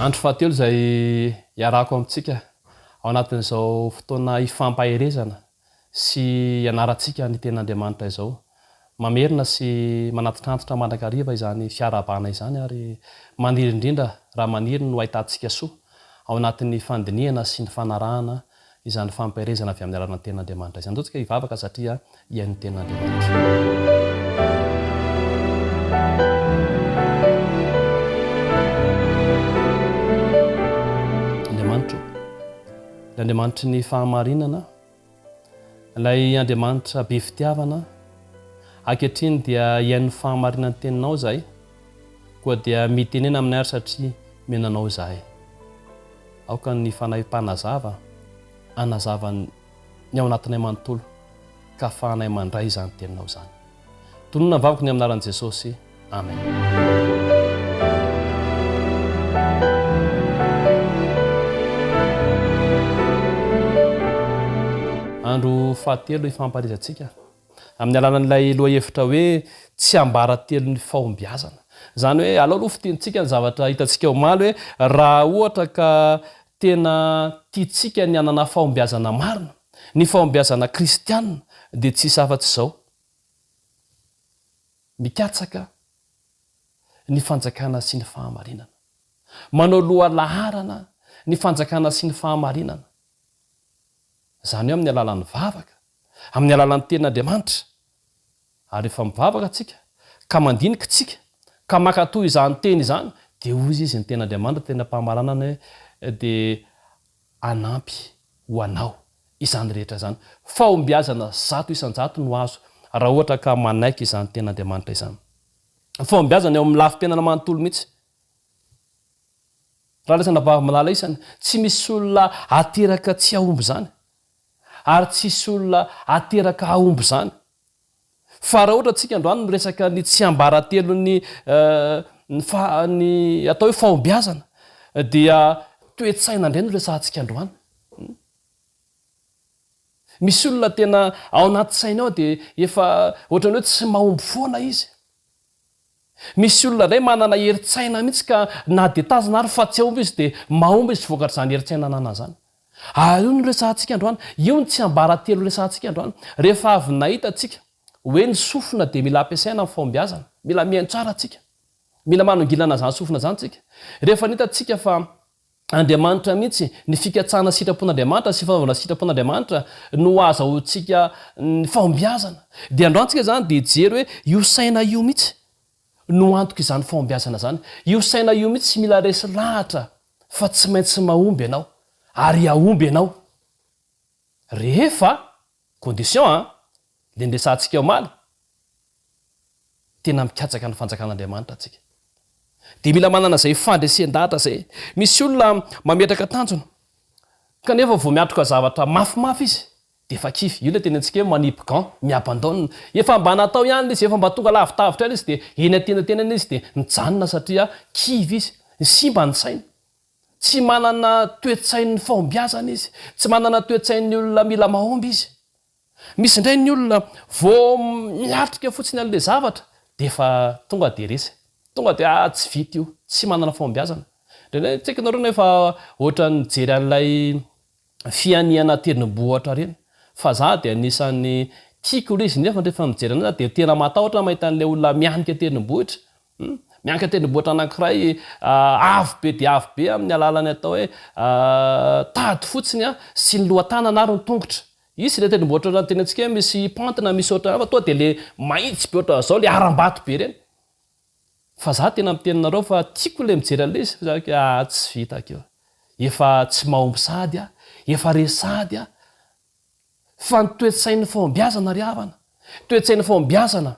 Andro fahatelo izay iarako amintsika ao anatin'izao fotoana ifampaherezana sy ianarantsika ny ten'Andriamanitra izao. Mamerina sy manatitrantotra mandrakariva izany fiarabana izany ary maniry indrindra raha maniry no ahitantsika soa ao anatin'ny fandiniana sy ny fanarahana izany fampaherezana avy amin'ny alàlan'ny ten'Andriamanitra izany. Andaontsika hivavaka satria ian'ny ten'Andriamanitra. Andriamanitra ny fahamarinana, ilay Andriamanitra be fitiavana, ankehitriny dia iain'ny fahamarinana ny teninao izahay, koa dia mitenena amin'ny ary satria menanao izahay. Aoka ny fanahy mpanazava, anazava ny ao anatinay manontolo, ka fahanay mandray izany teninao izany. Tonona vavako ny amin'ny anaran'i Jesosy. Amen. Andro fahatelo ifampaharezantsika amin'ny alalan'ilay loha hevitra hoe tsy ambara telo ny fahombiazana. Zany hoe aloha fitentsika ny zavatra hitantsika omaly hoe raha ohatra ka tena tiantsika ny anana fahombiazana marina, ny fahombiazana kristianina, dia tsisy afa-tsy izao. Mikatsaka ny fanjakana sy ny fahamarinana. Manao loha laharana ny fanjakana sy ny fahamarinana. Zany hoe amin'ny alalan'ny vavaka, amin'ny alalan'ny ten'Andriamanitra. Ary rehefa mivavaka antsika, ka mandinika tsika, ka makatoy izany teny izany, dia hozy izy ny ten'Andriamanitra, tena mpahamaranana dia anampy ho anao izany rehetra izany. Fahombiazana 100 isan-jato no azo raha ohatra ka manaiky izany ten'Andriamanitra izany. Fahombiazana eo amin'ny lafim-piainana manontolo mihitsy. Raha resana vava malala isany, tsy misy olona ateraka tsy ahomby izany. Ary tsisy olona ateraka ahomby izany. Fa raha ohatra antsika androany no resaka ny tsy ambaratelo ny atao hoe fahombiazana, dia toe-tsaina indray no resantsika androany. Misy olona tena ao anaty saina ao dia efa ohatran'ny hoe tsy mahomby foana izy. Misy olona indray manana herin-tsaina mihitsy ka na dia tazana ary fa tsy ahomby izy dia mahomby izy vokatra izany herin-tsaina anana izany. Io no resantsika androany, io ny tsy ambaratelo resantsika androany. Rehefa avy nahita atsika hoe ny sofina dia mila ampiasaina amin'ny fahombiazana, mila mihaino tsara atsika, mila manongilana izany sofina izany tsika. Rehefa nahita atsika fa Andriamanitra mihitsy ny fikatsahana sitrapon'Andriamanitra sy fanaovana sitrapon'Andriamanitra no azahoantsika ny fahombiazana, dia androantsika izany dia jery hoe io saina io mihitsy no antoka izany fahombiazana izany. Io saina io mihitsy tsy mila resy lahatra fa tsy maintsy mahomby ianao ary ahomby ianao. Rehefa condition le nresantsika omaly, tena mikatsaka ny fanjakan'Andriamanitra atsika. Dia mila manana izay fandresen-dahatra izay. Misy olona mametraka tanjona kanefa vao miatroka zavatra mafimafy izy dia efa kify. Io ilay tena antsika hoe manipugan, miabandona. Efa mba natao ihany izy, efa mba tonga lavidavitra ihany izy dia eny antenantenany izy dia mijanona satria kivy izy, simba ny saina. Tsy manana toe-tsain'ny fahombiazana izy, tsy manana toe-tsain'ny olona mila mahomby izy. Misy indray ny olona vao miatrika fotsiny an'ilay zavatra dia efa tonga dia resy, tonga dia tsy vita io, tsy manana fahombiazana. Indray tsika nareo nefa ohatra ny jery an'ilay fianiana tendrombohitra reny, fa za dia anisan'ny tiako ilay izy nefa rehefa mijery anazy dia tena matahotra mahita an'ilay olona mianika tendrombohitra. Mianika tendrombohitra anankiray avo be dia avo be amin'ny alalany atao hoe tady fotsiny sy ny lohatanana ary ny tongotra. Izy ilay tendrombohitra ohatran'ny teny antsika hoe misy pentina, misy ohatran'ny fa tonga dia ilay mahitsy be ohatran'izao ilay aram-bato be ireny. Fa za tena miteninareo fa tiako ilay mijery an'ilay izy, tsy vitako io. Efa tsy mahomby sady efa resady fa ny toe-tsain'ny fahombiazana ry havana. Toe-tsain'ny fahombiazana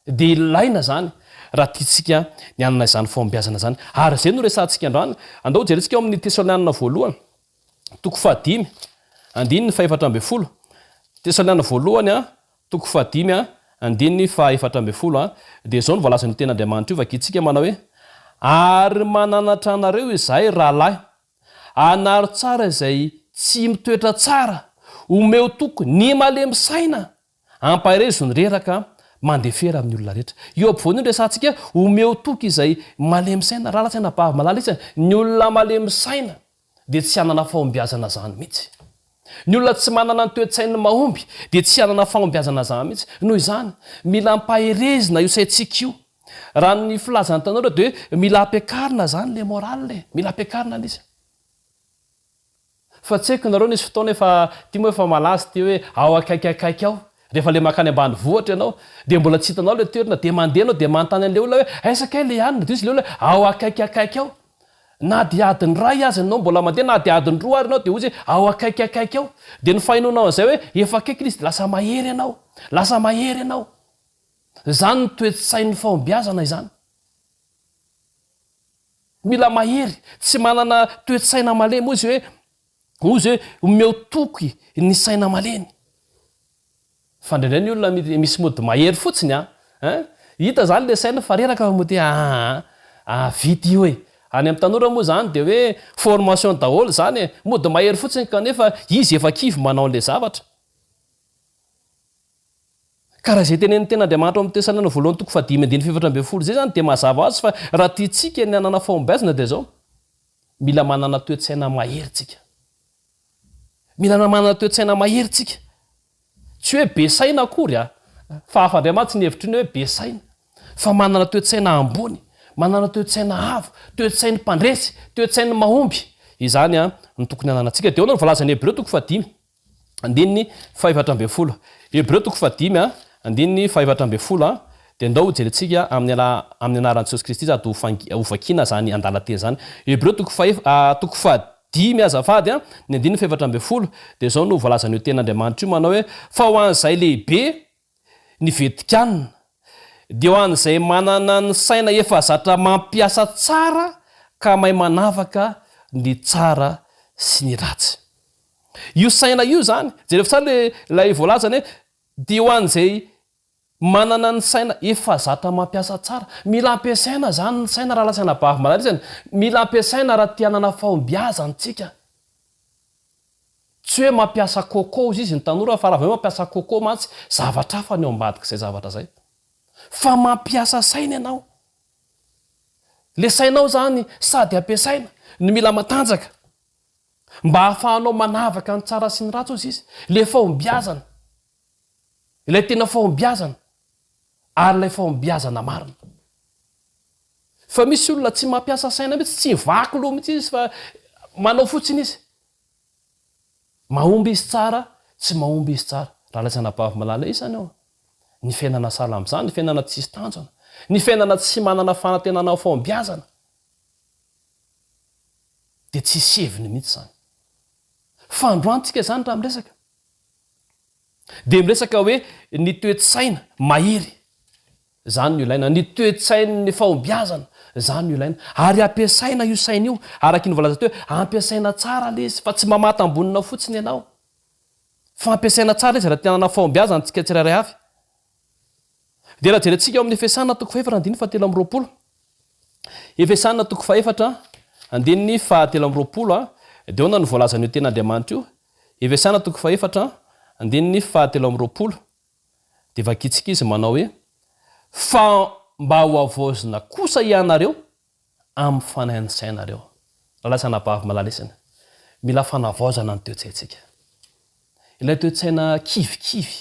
dia ilaina izany raha tiantsika ny anana izany fahombiazana izany. Ary izay no resantsika androany. Andao jerentsika ao amin'ny Tesalonianina voalohany, toko 5, andininy fa 14. Tesalonianina voalohany toko 5, andininy fa 14. Dia izao no voalazan'ny ten'Andriamanitra io vakintsika manao hoe: ary mananatra anareo izahay rahalahy, anaro tsara izay tsy mitoetra tsara, omeo toko ny malemy saina, ampahirezo ny reraka mandefery amin'ny olona rehetra eo ampovoany io resantsika omeo toky izay malemisaina raha latsaina bavy malala isa ny olona malemisaina dia tsy hanana fahombiazana zany mihitsy ny olona tsy manana ny toetsainy mahomby dia tsy hanana fahombiazana zany mihitsy noho izany mila mpaherezina io saintsika io raha ny filazany tanao dia mila ampiakarina zany le morale mila ampiakarina lizy fa tsy haiko nareo nisy fotoana efa tia moa efa malazy ty hoe ao akaikakaiky ao rehefa le makany ambany vohatra ianao dia mbola tsy hitanao le toerina dia mandeha anao dia manontany an'le olona hoe aisaka le anina dia izy le olona ao akaikakaiky ao na dia adiny ray azy anao mbola mandeha na dia adiny roa ary anao dia ozy ao akaikakaiky ao dia ny fahinonao an'izay hoe efa akaiky izy lasa mahery ianao zany ny toetsain'ny fahombiazana izany mila mahery tsy manana toetsaina malemy ozy hoe omeo toky ny saina maleny fandrindray ny olona misy mody mahery fotsiny hita zany le saina fa reraka mody vity io any amin'ny tanora moa zany dia hoe formation daholo zany mody mahery fotsiny kanefa izy efa kivy manao le zavatra karaha zay teneny tena Andriamanitra amin'ny Tesalona voalohany toko 5:7 zay zany dia mazava azy fa raha tiatsika ny anana fahombiazana dia zao mila manana toetsaina mahery tsika mila manana toetsaina mahery tsika tsy hoe be saina akory fa hafa-Andriamanitra tsy ny hevitry ny hoe be saina fa manana toetsaina ambony manana toetsaina avo toetsainy mpandresy toetsainy mahomby izany ny tokony ananantsika dia no voalazany Hebreo toko 5:7 Hebreo toko 5:7 dia ndao jerentsika amin'ny anaran'i Jesosy Kristy sady hovakiana zany andalateny zany Hebreo toko 5 azafady ny 7 dia zao no voalazany io ten'Andriamanitra io manao hoe fa ho an'izay lehibe ny vetikanina dia ho an'izay manana ny saina efa zatra mampiasa tsara ka mahay manavaka ny tsara sy ny ratsy io saina io zany jerefa tsara lay voalazany hoe dia ho an'izay manana ny saina efa zatra mampiasa tsara mila ampiasaina zany ny saina raha lasaina bavy malala mila ampiasaina raha tianana fahombiazantsika tsy hoe mampiasa coco izy ny tanora fa raha hoe mampiasa coco mantsy zavatra hafa ny eo ambadika izay zavatra zay fa mampiasa saina ianao le sainao zany sady ampiasaina ny mila matanjaka mba hahafahanao manavaka ny tsara sy ny ratsy ozy izy le fahombiazana ilay tena fahombiazana ary ilay fahombiazana marina fa misy olona tsy mampiasa saina mihitsy tsy vaky loha mihitsy izy fa manao fotsiny izy mahomby izy tsara tsy mahomby izy tsara raha lasaina bavy malala isany ao ny fiainana salam'izany ny fiainana tsisy tanjona ny fiainana tsy manana fanantenana fahombiazana dia tsy seviny mihitsy zany fa androantsika zany raha miresaka dia miresaka hoe ny toetsaina mahery zany no ilaina ny toetsain'ny fahombiazana zany no ilaina ary ampiasaina io saina io araka ny voalaza teo hoe ampiasaina tsara le izy fa tsy mamata ambonina fotsiny ianao fa ampiasaina tsara izy raha tianana fahombiazana tsika tsirairay avy dia raha jerentsika eo amin'ny Efesana toko 4:17 Efesana toko 4:17 dia ona ny voalazan'io ten'Andriamanitra io Efesana toko 4:17 dia vakitsika izy manao hoe fa mba ho avoazina kosa ianareo amin'ny fanahin'ny sainareo raha lasana bavy malala mila fanavaozana ny toetsaintsika ilay toetsaina kivikivy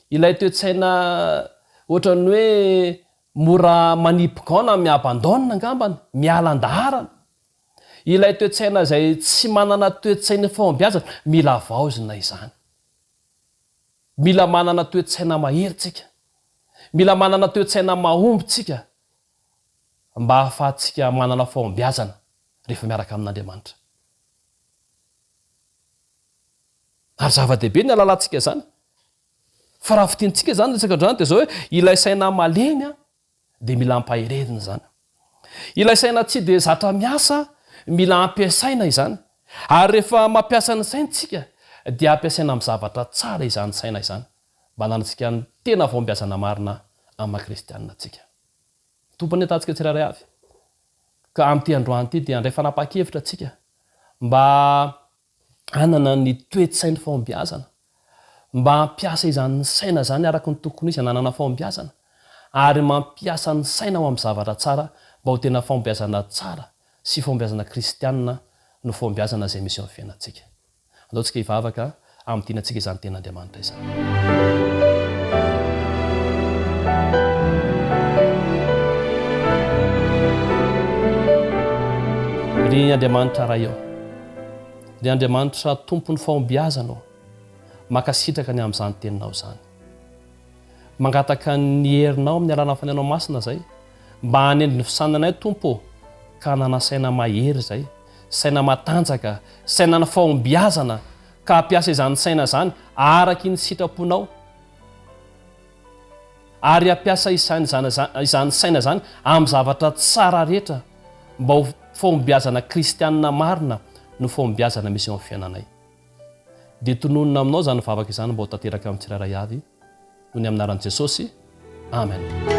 ilay toetsaina ohatrany hoe mora manipokaona miabandona angambany mialan-daharana ilay toetsaina izay tsy manana toetsaina fahombiazana mila vaozina izany mila manana toetsaina maheritsika mila manana toetsaina mahombytsika mba hahafahantsika manana fahombiazana rehefa miaraka amin'Andriamanitra ary zava-dehibe ny alalantsika zany fa raha fitiantsika zany resaka androany dia zao hoe ilay saina maleny dia mila ampaherezina zany ilay saina tsy dia zatra miasa mila ampiasaina izany ary rehefa mampiasa ny saintsika dia ampiasaina amin'ny zavatra tsara izany saina izany mba nanantsika ny tena fahombiazana marina amin'ny kristianina tsika tompony atantsika tsirairay avy ka amin'ity androany ity dia andray fanapa-kevitra atsika mba anana ny toetsain'ny fahombiazana mba hampiasa izany saina zany araka ny tokony izy ananana fampiasana ary mampiasa ny saina ho amin'ny zavatra tsara mba ho tena fampiasana tsara sy fampiasana kristianina no fampiasana izay misy amin'ny fiainantsika. Alohantsika hivavaka amin'ny tianantsika izany ten'Andriamanitra izany. Ry Andriamanitra raha eo, ry Andriamanitra tompony fahombiazanao, makasitraka ny amin'izany teninao izany. Mangataka ny herinao amin'ny alàna fanenao masina zay mba hanendry ny fisananay tompo ka hanana saina mahery zay, saina matanjaka, saina ny fahombiazana ka hampiasa izany saina zany araky ny sitraponao ary hampiasa izany saina zany amin'ny zavatra tsara rehetra mba ho fahombiazana kristianina marina no fahombiazana misy eo amin'ny fiainanay. Dia tononona aminao zany vavaka izany mba ho tanteraka amin'ny tsirairay avy noho ny amin'ny anaran'i Jesosy. Amen.